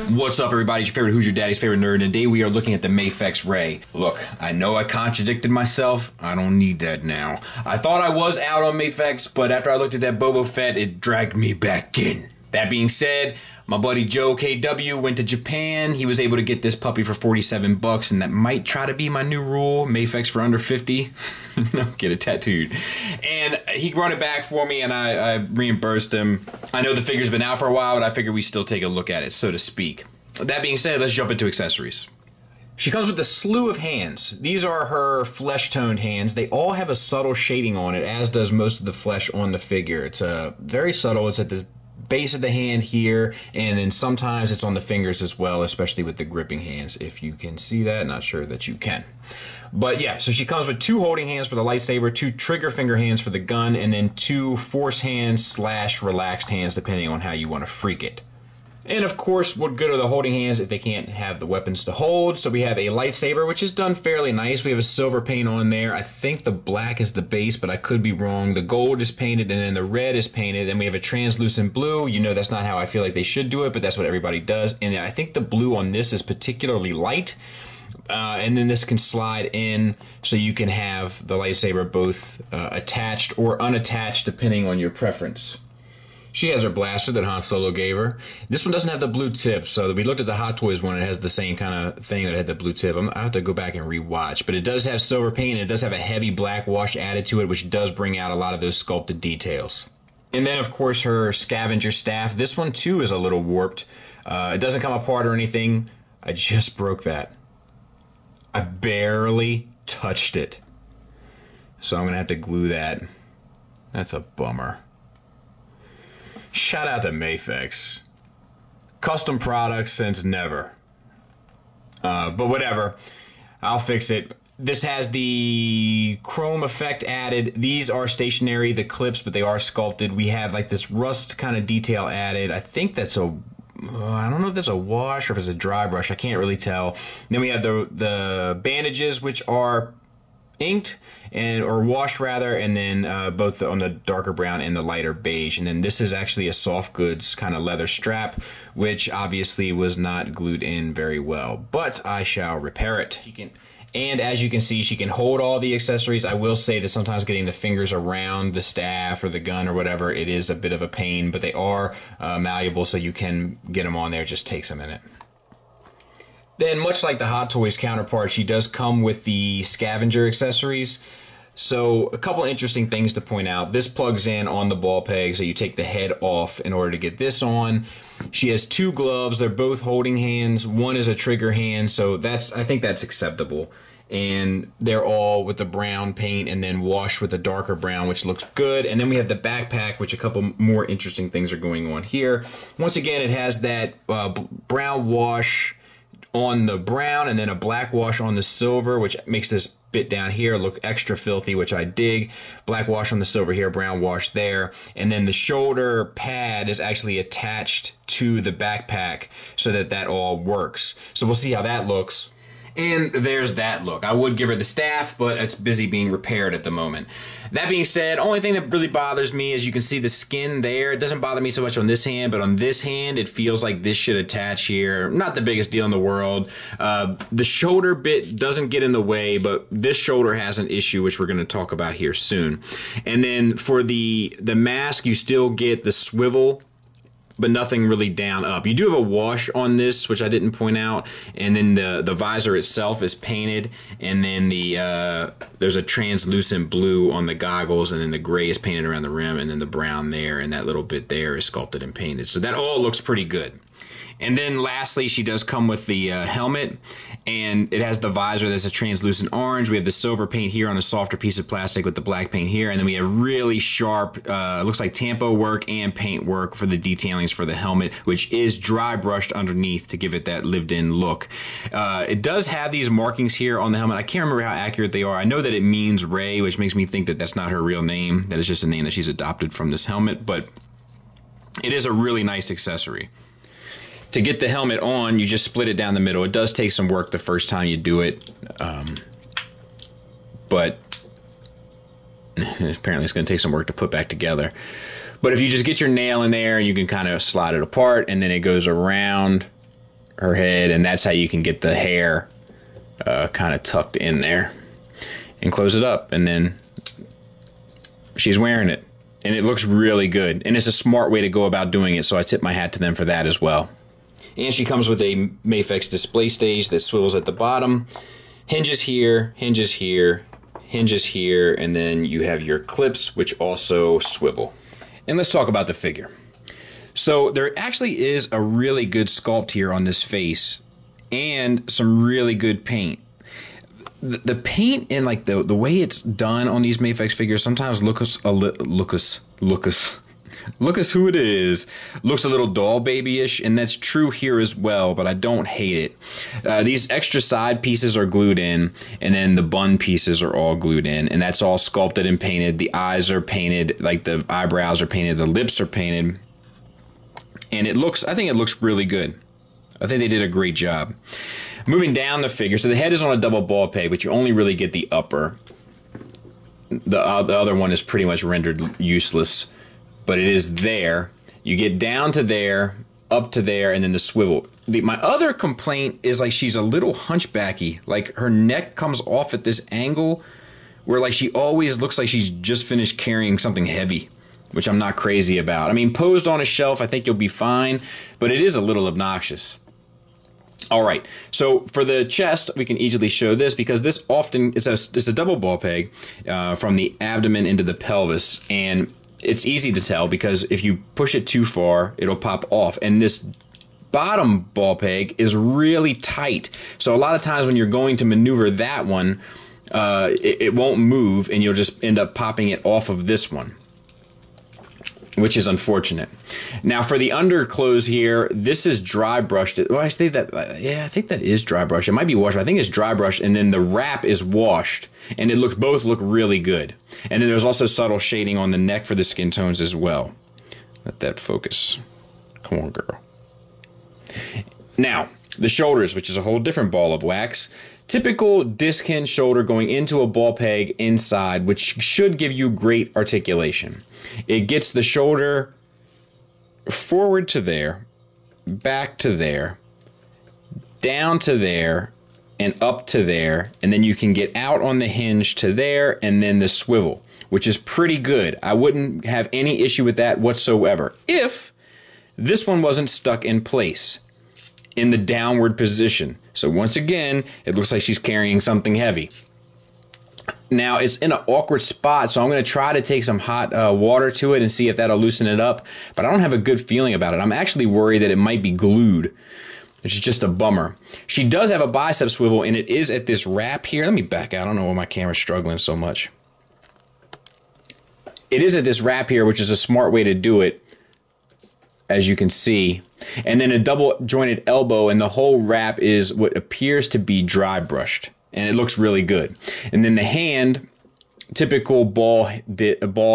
What's up, everybody? It's your favorite Who's Your Daddy's favorite nerd, and today we are looking at the Mafex Rey. Look, I know I contradicted myself. I don't need that now. I thought I was out on Mafex, but after I looked at that Boba Fett, it dragged me back in. That being said, my buddy Joe KW went to Japan. He was able to get this puppy for 47 bucks, and that might try to be my new rule. Mafex for under 50. Get it tattooed. And he brought it back for me, and I reimbursed him. I know the figure's been out for a while, but I figured we'd still take a look at it, so to speak. That being said, let's jump into accessories. She comes with a slew of hands. These are her flesh-toned hands. They all have a subtle shading on it, as does most of the flesh on the figure. It's very subtle. It's at the base of the hand here, and then sometimes it's on the fingers as well, especially with the gripping hands. If you can see that, not sure that you can. But yeah, so she comes with 2 holding hands for the lightsaber, 2 trigger finger hands for the gun, and then 2 force hands / relaxed hands, depending on how you want to freak it. And of course, what good are the holding hands if they can't have the weapons to hold? So we have a lightsaber, which is done fairly nice. We have a silver paint on there. I think the black is the base, but I could be wrong. The gold is painted, and then the red is painted. Then we have a translucent blue. You know that's not how I feel like they should do it, but that's what everybody does. And I think the blue on this is particularly light. And then this can slide in, so you can have the lightsaber both attached or unattached, depending on your preference. She has her blaster that Han Solo gave her. This one doesn't have the blue tip, so we looked at the Hot Toys one. It has the same kind of thing that had the blue tip. I have to go back and rewatch, but it does have silver paint, and it does have a heavy black wash added to it, which does bring out a lot of those sculpted details. And then, of course, her scavenger staff. This one, too, is a little warped. It doesn't come apart or anything. I just broke that. I barely touched it. So I'm going to have to glue that. That's a bummer. Shout out to Maifix. Custom products since never. But whatever. I'll fix it. This has the chrome effect added. These are stationary, the clips, but they are sculpted. We have like this rust kind of detail added. I think that's a... I don't know if that's a wash or if it's a dry brush. I can't really tell. Then we have the bandages, which are inked or washed rather, and then both on the darker brown and the lighter beige. And then this is actually a soft goods kind of leather strap, which obviously was not glued in very well, but I shall repair it. And as you can see, she can hold all the accessories. I will say that sometimes getting the fingers around the staff or the gun or whatever, it is a bit of a pain, but they are malleable, so you can get them on there. It just takes a minute. Then, much like the Hot Toys counterpart, she does come with the Scavenger Accessories. So, a couple interesting things to point out. This plugs in on the ball peg, so you take the head off in order to get this on. She has 2 gloves. They're both holding hands. One is a trigger hand, so I think that's acceptable. And they're all with the brown paint and then washed with a darker brown, which looks good. And then we have the backpack, which a couple more interesting things are going on here. Once again, it has that brown wash on the brown and then a black wash on the silver, which makes this bit down here look extra filthy, which I dig. Black wash on the silver here, brown wash there. And then the shoulder pad is actually attached to the backpack so that all works. So we'll see how that looks. And there's that look. I would give her the staff, but it's busy being repaired at the moment. That being said, only thing that really bothers me is you can see the skin there. It doesn't bother me so much on this hand, but on this hand, it feels like this should attach here. Not the biggest deal in the world. The shoulder bit doesn't get in the way, but this shoulder has an issue, which we're going to talk about here soon. And then for the mask, you still get the swivel, but nothing really down up. You do have a wash on this, which I didn't point out, and then the visor itself is painted, and then there's a translucent blue on the goggles, and then the gray is painted around the rim, and then the brown there, and that little bit there is sculpted and painted. So that all looks pretty good. And then lastly, she does come with the helmet, and it has the visor that's a translucent orange. We have the silver paint here on a softer piece of plastic with the black paint here, and then we have really sharp, looks like tampo work and paint work for the detailings for the helmet, which is dry brushed underneath to give it that lived-in look. It does have these markings here on the helmet. I can't remember how accurate they are. I know that it means Rey, which makes me think that that's not her real name. That is just a name that she's adopted from this helmet, but it is a really nice accessory. To get the helmet on, you just split it down the middle. It does take some work the first time you do it, but apparently it's going to take some work to put back together. But if you just get your nail in there, you can kind of slide it apart, and then it goes around her head, and that's how you can get the hair kind of tucked in there. And close it up, and then she's wearing it. And it looks really good. And it's a smart way to go about doing it, so I tip my hat to them for that as well. And she comes with a Mafex display stage that swivels at the bottom. Hinges here, hinges here, hinges here, and then you have your clips, which also swivel. And let's talk about the figure. So there actually is a really good sculpt here on this face, and some really good paint. The paint and like the way it's done on these Mafex figures sometimes looks a little doll baby-ish, and that's true here as well, but I don't hate it. These extra side pieces are glued in, and then the bun pieces are all glued in, and that's all sculpted and painted. The eyes are painted, like the eyebrows are painted, the lips are painted, and I think it looks really good. I think they did a great job. Moving down the figure, so the head is on a double ball peg, but you only really get the upper. The other one is pretty much rendered useless, but it is there. You get down to there, up to there, and then the swivel. My other complaint is like she's a little hunchbacky. Like her neck comes off at this angle where like she always looks like she's just finished carrying something heavy, which I'm not crazy about. I mean, posed on a shelf, I think you'll be fine, but it is a little obnoxious. All right, so for the chest, we can easily show this because this often, it's a double ball peg from the abdomen into the pelvis, and it's easy to tell because if you push it too far, it'll pop off. And this bottom ball peg is really tight. So a lot of times when you're going to maneuver that one, it won't move and you'll just end up popping it off of this one, which is unfortunate. Now for the underclothes here, this is dry brushed. Well, I think that, yeah, I think that is dry brushed. It might be washed, but I think it's dry brushed, and then the wrap is washed, and both look really good. And then there's also subtle shading on the neck for the skin tones as well. Let that focus. Come on, girl. Now, the shoulders, which is a whole different ball of wax. Typical disc hinge shoulder going into a ball peg inside, which should give you great articulation. It gets the shoulder forward to there, back to there, down to there, and up to there, and then you can get out on the hinge to there, and then the swivel, which is pretty good. I wouldn't have any issue with that whatsoever if this one wasn't stuck in place in the downward position. So once again, it looks like she's carrying something heavy. Now it's in an awkward spot, so I'm going to try to take some hot water to it and see if that'll loosen it up, but I don't have a good feeling about it. I'm actually worried that it might be glued, which is just a bummer. She does have a bicep swivel, and it is at this wrap here. Let me back out. I don't know why my camera's struggling so much. It is at this wrap here, which is a smart way to do it, as you can see. And then a double jointed elbow, and the whole wrap is what appears to be dry brushed, and it looks really good. And then the hand, typical ball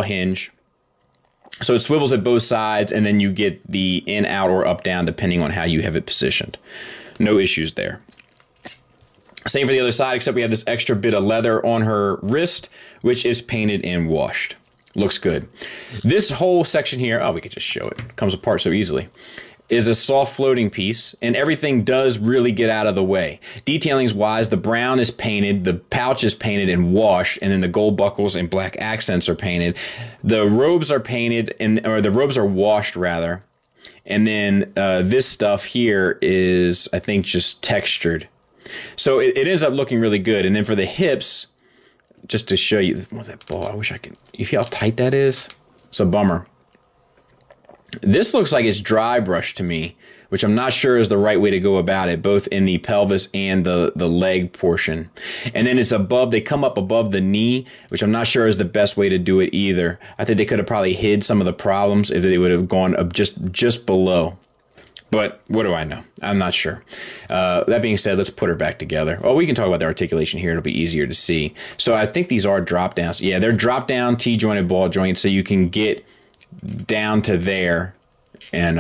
hinge. So it swivels at both sides, and then you get the in, out, or up, down, depending on how you have it positioned. No issues there. Same for the other side, except we have this extra bit of leather on her wrist, which is painted and washed. Looks good. This whole section here, oh, we could just show it. It comes apart so easily. Is a soft floating piece, and everything does really get out of the way. Detailings wise, the brown is painted, the pouch is painted and washed, and then the gold buckles and black accents are painted. The robes are painted, or the robes are washed rather. And then this stuff here is, I think, just textured. So it ends up looking really good. And then for the hips, just to show you, what's that ball? I wish I could, you see how tight that is? It's a bummer. This looks like it's dry brushed to me, which I'm not sure is the right way to go about it, both in the pelvis and the leg portion. And then it's above, they come up above the knee, which I'm not sure is the best way to do it either. I think they could have probably hid some of the problems if they would have gone up just below. But what do I know? I'm not sure. That being said, let's put her back together. Oh, we can talk about the articulation here. It'll be easier to see. So I think these are drop downs. Yeah, they're drop down T-jointed ball joints, so you can get down to there, and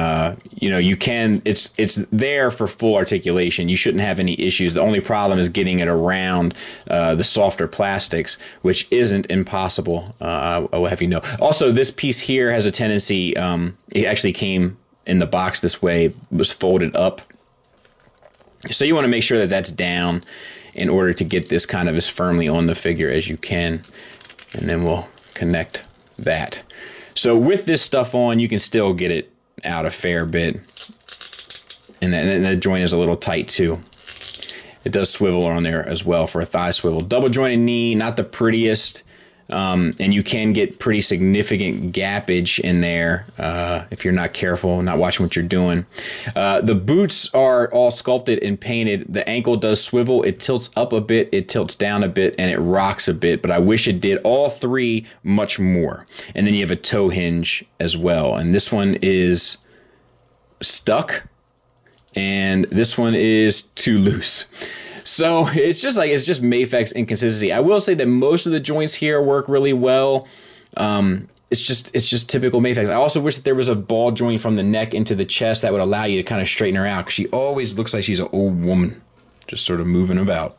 you know, you can, it's there for full articulation. You shouldn't have any issues. The only problem is getting it around the softer plastics, which isn't impossible. I will have you know. Also, this piece here has a tendency, it actually came in the box this way, was folded up, So you want to make sure that that's down in order to get this kind of as firmly on the figure as you can. And then we'll connect that. So with this stuff on, you can still get it out a fair bit. And then the joint is a little tight too. It does swivel on there as well for a thigh swivel. Double jointed knee, not the prettiest. And you can get pretty significant gappage in there if you're not careful, not watching what you're doing. The boots are all sculpted and painted. The ankle does swivel. It tilts up a bit, it tilts down a bit, and it rocks a bit. But I wish it did all three much more. And then you have a toe hinge as well. And this one is stuck. And this one is too loose. So it's just Mafex inconsistency. I will say that most of the joints here work really well. It's just typical Mafex. I also wish that there was a ball joint from the neck into the chest that would allow you to kind of straighten her out, because she always looks like she's an old woman, just sort of moving about.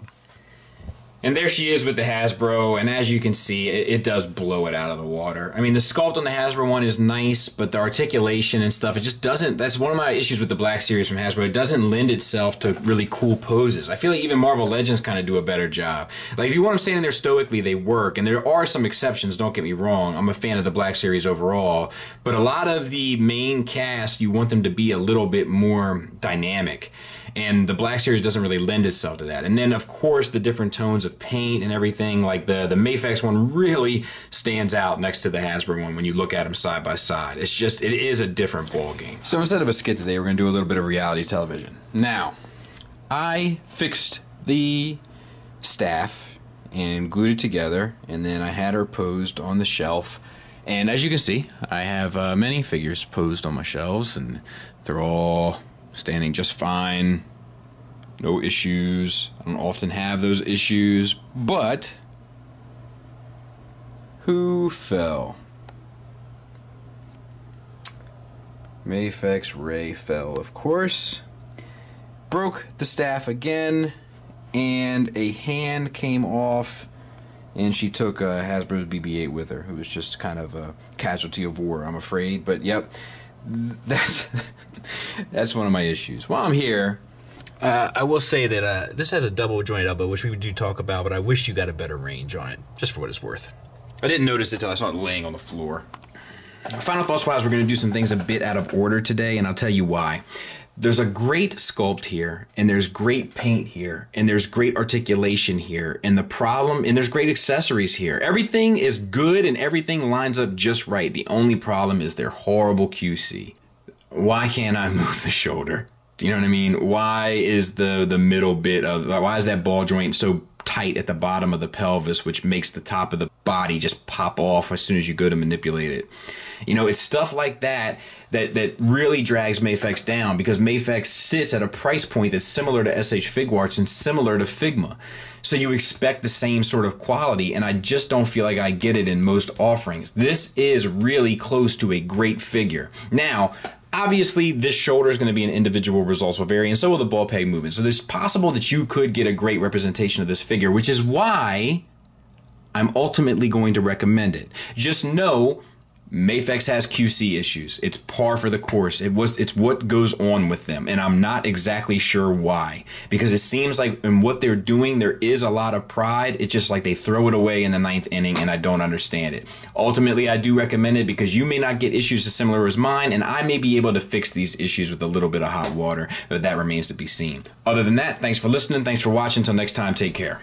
And there she is with the Hasbro, and as you can see, it does blow it out of the water. I mean, the sculpt on the Hasbro one is nice, but the articulation and stuff, it just doesn't, that's one of my issues with the Black Series from Hasbro. It doesn't lend itself to really cool poses. I feel like even Marvel Legends kind of do a better job. Like, if you want them standing there stoically, they work, and there are some exceptions, don't get me wrong. I'm a fan of the Black Series overall, but a lot of the main cast, you want them to be a little bit more dynamic. And the Black Series doesn't really lend itself to that. And then, of course, the different tones of paint and everything, like the Mafex one really stands out next to the Hasbro one when you look at them side by side. It's just, it is a different ball game. So instead of a skit today, we're going to do a little bit of reality television. Now, I fixed the staff and glued it together, and then I had her posed on the shelf. And as you can see, I have many figures posed on my shelves, and they're all standing just fine, no issues. I don't often have those issues, but who fell? Mafex Rey fell, of course. Broke the staff again, and a hand came off, and she took Hasbro's BB-8 with her, who was just kind of a casualty of war, I'm afraid. But yep, that's one of my issues. While I'm here, I will say that this has a double jointed elbow, which we do talk about, but I wish you got a better range on it, just for what it's worth. I didn't notice it till I saw it laying on the floor. Final thoughts-wise, we're going to do some things a bit out of order today, and I'll tell you why. There's a great sculpt here, and there's great paint here, and there's great articulation here, and there's great accessories here. Everything is good, and everything lines up just right. The only problem is their horrible QC. Why can't I move the shoulder? Do you know what I mean? Why is the middle bit of, why is that ball joint so tight at the bottom of the pelvis, which makes the top of the body just pop off as soon as you go to manipulate it? You know, it's stuff like that that really drags Mafex down, because Mafex sits at a price point that's similar to SH Figuarts and similar to Figma. So you expect the same sort of quality, and I just don't feel like I get it in most offerings. This is really close to a great figure. Now, obviously, this shoulder is going to be an individual results will vary, and so will the ball peg movement. So it's possible that you could get a great representation of this figure, which is why I'm ultimately going to recommend it. Just know Mafex has QC issues. It's par for the course. It's what goes on with them, and I'm not exactly sure why, because it seems like in what they're doing there is a lot of pride. It's just like they throw it away in the 9th inning, and I don't understand it. Ultimately, I do recommend it because you may not get issues as similar as mine, and I may be able to fix these issues with a little bit of hot water, but that remains to be seen. Other than that, thanks for listening. Thanks for watching. Until next time, take care.